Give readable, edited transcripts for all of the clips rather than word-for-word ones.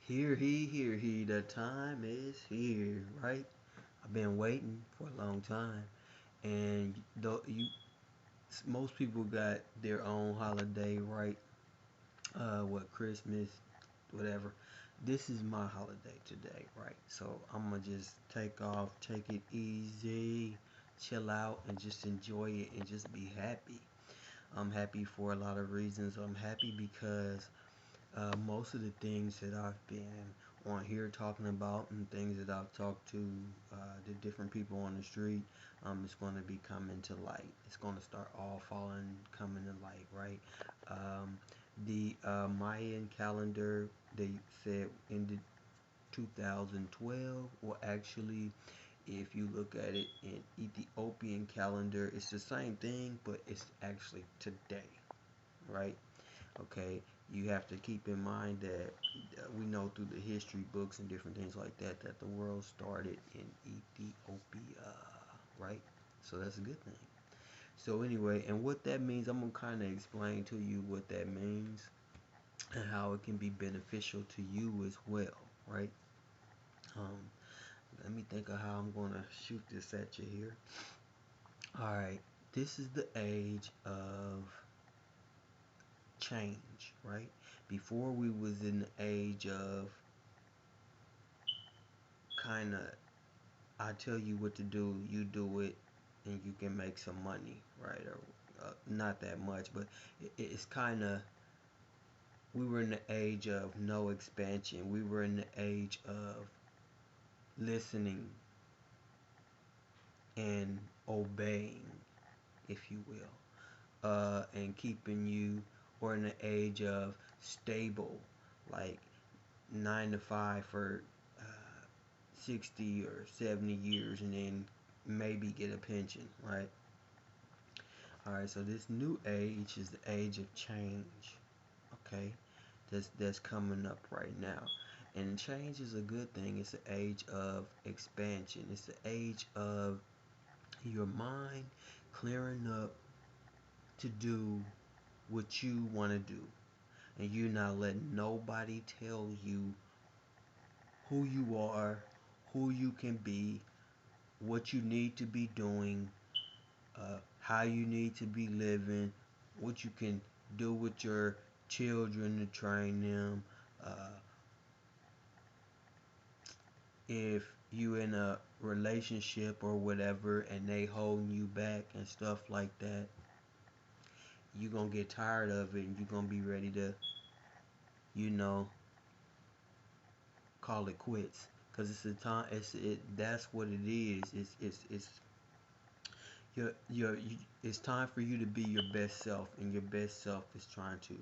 Hear he, the time is here, right? I've been waiting for a long time, and though most people got their own holiday, right? What Christmas, whatever. This is my holiday today, right? So I'm gonna just take off, take it easy, chill out, and just enjoy it and just be happy. I'm happy for a lot of reasons. I'm happy because most of the things that I've been on here talking about and things that I've talked to the different people on the street, it's going to be coming to light. It's going to start all falling, coming to light, right? Um, the Mayan calendar, they said ended 2012. Well, actually, if you look at it in Ethiopian calendar, it's the same thing, but it's actually today, right? Okay, you have to keep in mind that we know through the history books and different things like that that the world started in Ethiopia, right? So that's a good thing. So anyway, and what that means, I'm gonna kind of explain to you what that means and how it can be beneficial to you as well, right? Um, Let me think of how I'm gonna shoot this at you here. All right, this is the age of change, right? Before we was in the age of kind of I tell you what to do, you do it, and you can make some money, right? Or not that much, but it's kind of we were in the age of no expansion. We were in the age of listening and obeying, if you will, and keeping you, or in the age of stable, like 9 to 5 for 60 or 70 years and then maybe get a pension, right? All right, so this new age is the age of change, okay? That's coming up right now. And change is a good thing. It's the age of expansion. It's the age of your mind clearing up to do what you want to do. And you're not letting nobody tell you who you are, who you can be, what you need to be doing, how you need to be living, what you can do with your children to train them. Uh, if you in a relationship or whatever and they holding you back and stuff like that, you're gonna get tired of it and you're gonna be ready to, you know, call it quits. Cause it's the time. That's what it is. It's it's time for you to be your best self, and your best self is trying to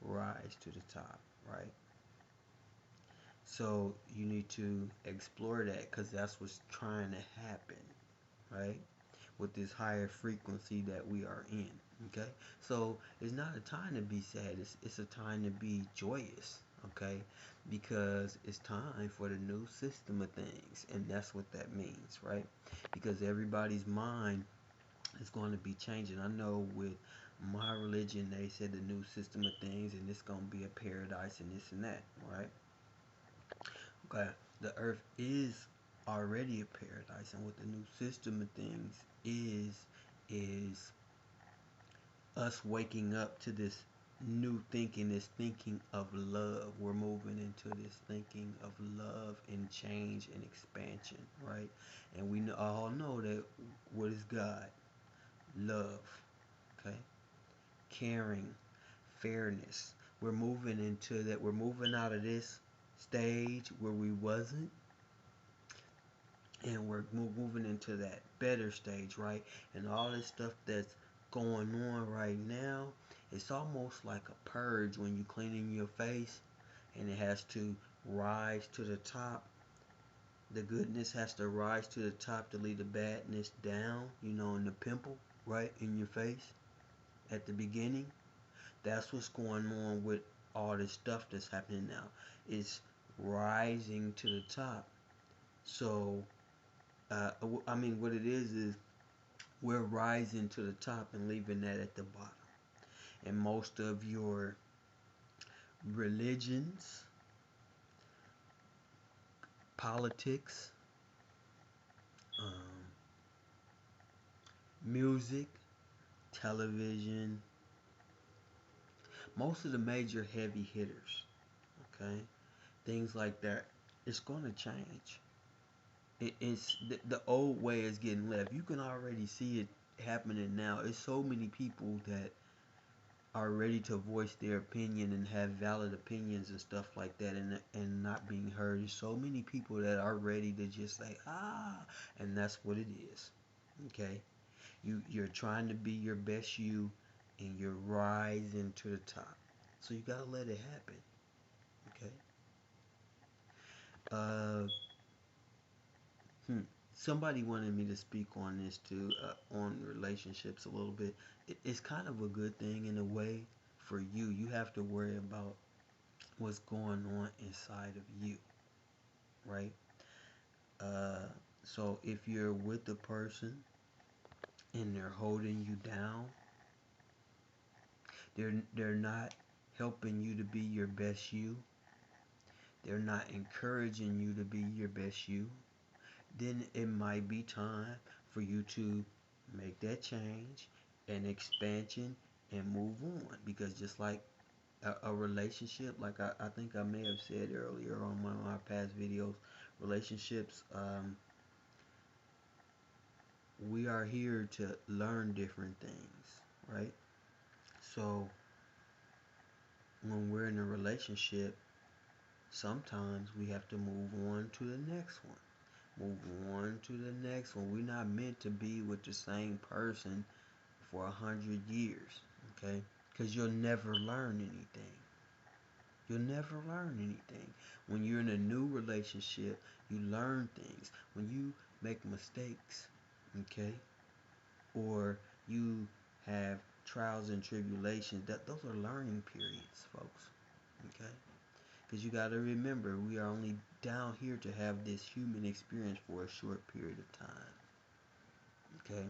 rise to the top, right? So you need to explore that because that's what's trying to happen, right? With this higher frequency that we are in, okay? So it's not a time to be sad, it's a time to be joyous, okay? Because it's time for the new system of things, and that's what that means, right? Because everybody's mind is going to be changing. I know with my religion, they said the new system of things, and it's going to be a paradise and this and that, right? Okay, the earth is already a paradise, and what the new system of things is us waking up to this new thinking, this thinking of love. We're moving into this thinking of love and change and expansion, right? And we all know that what is God? Love, okay? Caring, fairness. We're moving into that. We're moving out of this stage where we wasn't, and we're moving into that better stage, right? And all this stuff that's going on right now, it's almost like a purge when you cleaning your face, and it has to rise to the top. The goodness has to rise to the top to leave the badness down, in the pimple, right, in your face at the beginning. That's what's going on with all this stuff that's happening now. It's rising to the top. So, I mean, what it is we're rising to the top and leaving that at the bottom. And most of your religions, politics, um, music, television, most of the major heavy hitters, okay? Things like that, it's going to change. It's the old way is getting left. You can already see it happening now. It's so many people that are ready to voice their opinion and have valid opinions and stuff like that, and not being heard. There's so many people that are ready to just say and that's what it is. Okay, you're trying to be your best you, and you're rising to the top. So you gotta let it happen. Okay. Uh, hmm. Somebody wanted me to speak on this too, on relationships a little bit. It's kind of a good thing in a way for you. You have to worry about what's going on inside of you, right? Uh, so if you're with the person and they're holding you down, they're not helping you to be your best you. They're not encouraging you to be your best you. Then it might be time for you to make that change and expansion and move on. Because just like a relationship, like I think I may have said earlier on one of my past videos, relationships, we are here to learn different things, right? So when we're in a relationship, sometimes we have to move on to the next one. Move on to the next one. We're not meant to be with the same person for 100 years, okay? Because you'll never learn anything. You'll never learn anything. When you're in a new relationship, you learn things. When you make mistakes, okay, or you have trials and tribulations, that those are learning periods, folks, okay? Because you got to remember, we are only down here to have this human experience for a short period of time, okay?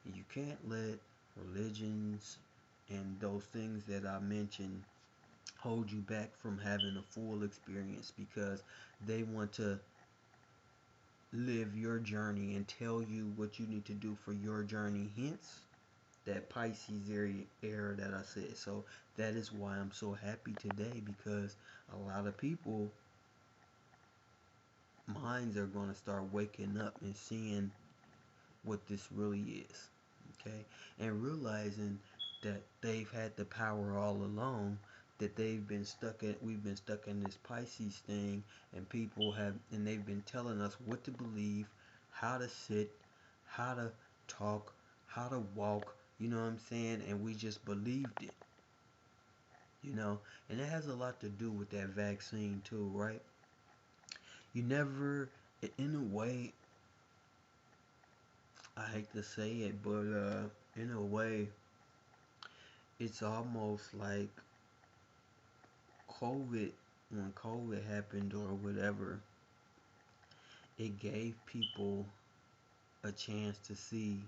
And you can't let religions and those things that I mentioned hold you back from having a full experience, because they want to live your journey and tell you what you need to do for your journey. Hence that Pisces era that I said. So that is why I'm so happy today, because a lot of people minds are going to start waking up and seeing what this really is, okay, and realizing that they've had the power all along, that we've been stuck in this Pisces thing, and they've been telling us what to believe, how to sit, how to talk, how to walk, you know what I'm saying, and we just believed it, and it has a lot to do with that vaccine too, right? You never, in a way, I hate to say it, but in a way, it's almost like COVID, when COVID happened or whatever, it gave people a chance to see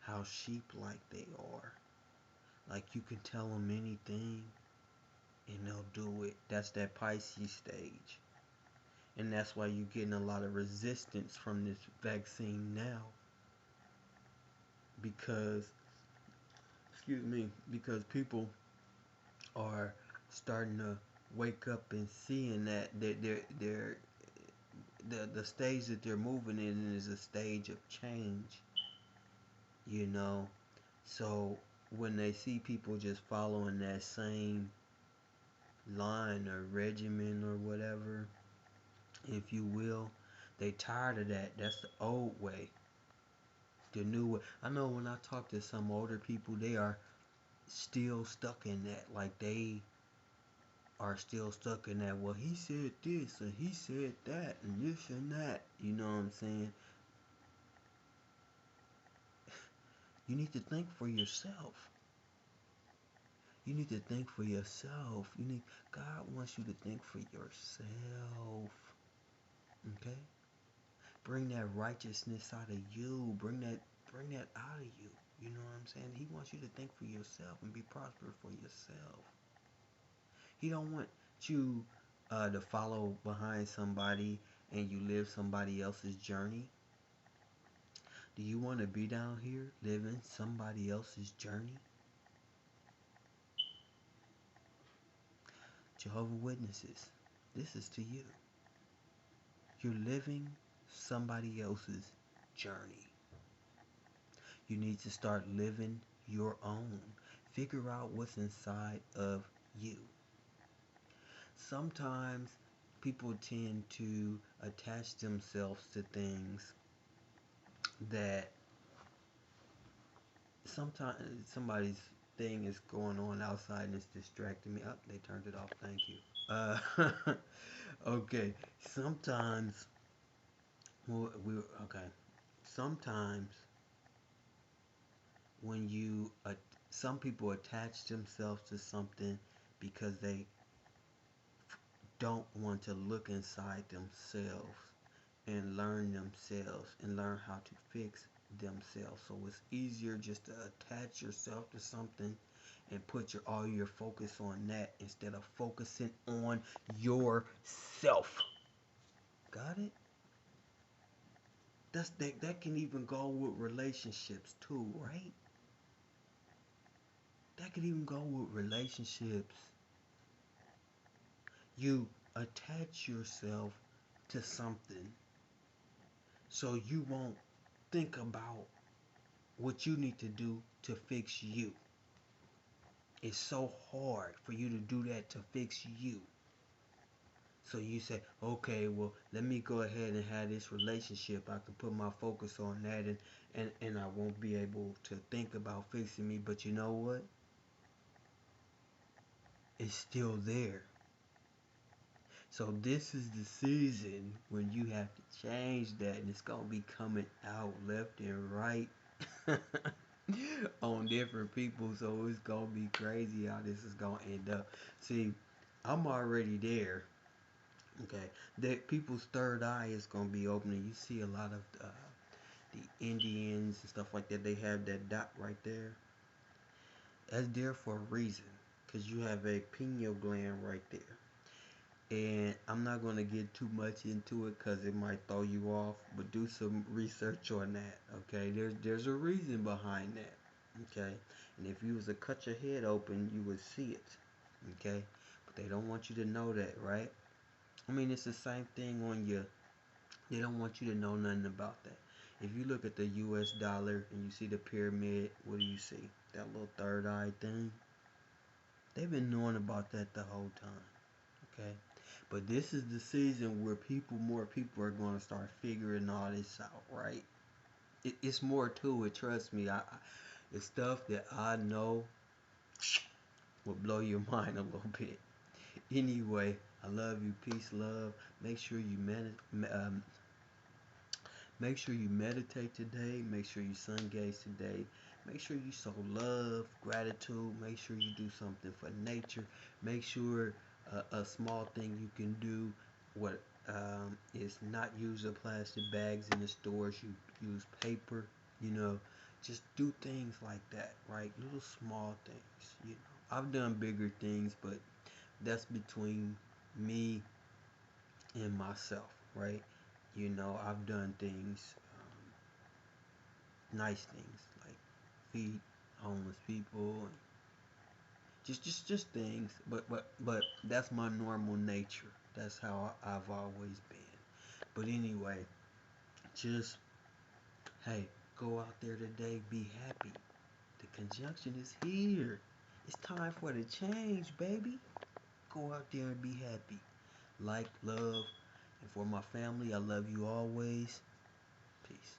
how sheep-like they are. Like, you can tell them anything and they'll do it. That's that Pisces stage. And that's why you're getting a lot of resistance from this vaccine now. Because, excuse me, because people are starting to wake up and seeing that the stage that they're moving in is a stage of change, you know. So when they see people just following that same line or regimen or whatever, if you will, they tired of that. That's the old way. The new way. I know when I talk to some older people, they are still stuck in that. Like, they are still stuck in that. Well, he said this and he said that and this and that. You know what I'm saying? You need to think for yourself. You need to think for yourself. God wants you to think for yourself. Okay? Bring that righteousness out of you. Bring that out of you. You know what I'm saying? He wants you to think for yourself and be prosperous for yourself. He don't want you to follow behind somebody and you live somebody else's journey? Do you want to be down here living somebody else's journey? Jehovah Witnesses, this is to you. You're living somebody else's journey. You need to start living your own. Figure out what's inside of you. Sometimes people tend to attach themselves to things that sometimes somebody's thing is going on outside and it's distracting me. Oh, they turned it off. Thank you. Okay. Sometimes, okay. Sometimes when some people attach themselves to something because they don't want to look inside themselves and learn themselves and learn how to fix themselves. So it's easier just to attach yourself to something and put all your focus on that instead of focusing on yourself. Got it? That can even go with relationships too, right? That could even go with relationships. You attach yourself to something so you won't think about what you need to do to fix you. It's so hard for you to do that to fix you. So you say, okay, well, let me go ahead and have this relationship. I can put my focus on that and I won't be able to think about fixing me. But you know what? It's still there. So this is the season when you have to change that, and it's gonna be coming out left and right on different people. So it's gonna be crazy how this is gonna end up. See, I'm already there. Okay, that people's third eye is gonna be opening. You see a lot of the Indians and stuff like that. They have that dot right there. That's there for a reason, cause you have a pineal gland right there. And I'm not going to get too much into it because it might throw you off, but do some research on that. Okay, there's a reason behind that. Okay, and if you was to cut your head open, you would see it. Okay, but they don't want you to know that, right? I mean, it's the same thing on your. They don't want you to know nothing about that. If you look at the U.S. dollar and you see the pyramid, what do you see? That little third eye thing. They've been knowing about that the whole time. Okay. But this is the season where more people are going to start figuring all this out, right? It's more to it, trust me. It's stuff that I know will blow your mind a little bit. Anyway, I love you. Peace, love. Make sure you make sure you meditate today. Make sure you sun gaze today. Make sure you show love, gratitude. Make sure you do something for nature. Make sure a small thing you can do what is not use the plastic bags in the stores. You use paper. You know, just do things like that, right? Little small things. You know, I've done bigger things, but that's between me and myself, right? You know, I've done things, nice things like feed homeless people, and just things. But that's my normal nature. That's how I've always been. But anyway, just hey, go out there today, be happy. The conjunction is here. It's time for the change, baby. Go out there and be happy. Like, love, and for my family, I love you always. Peace.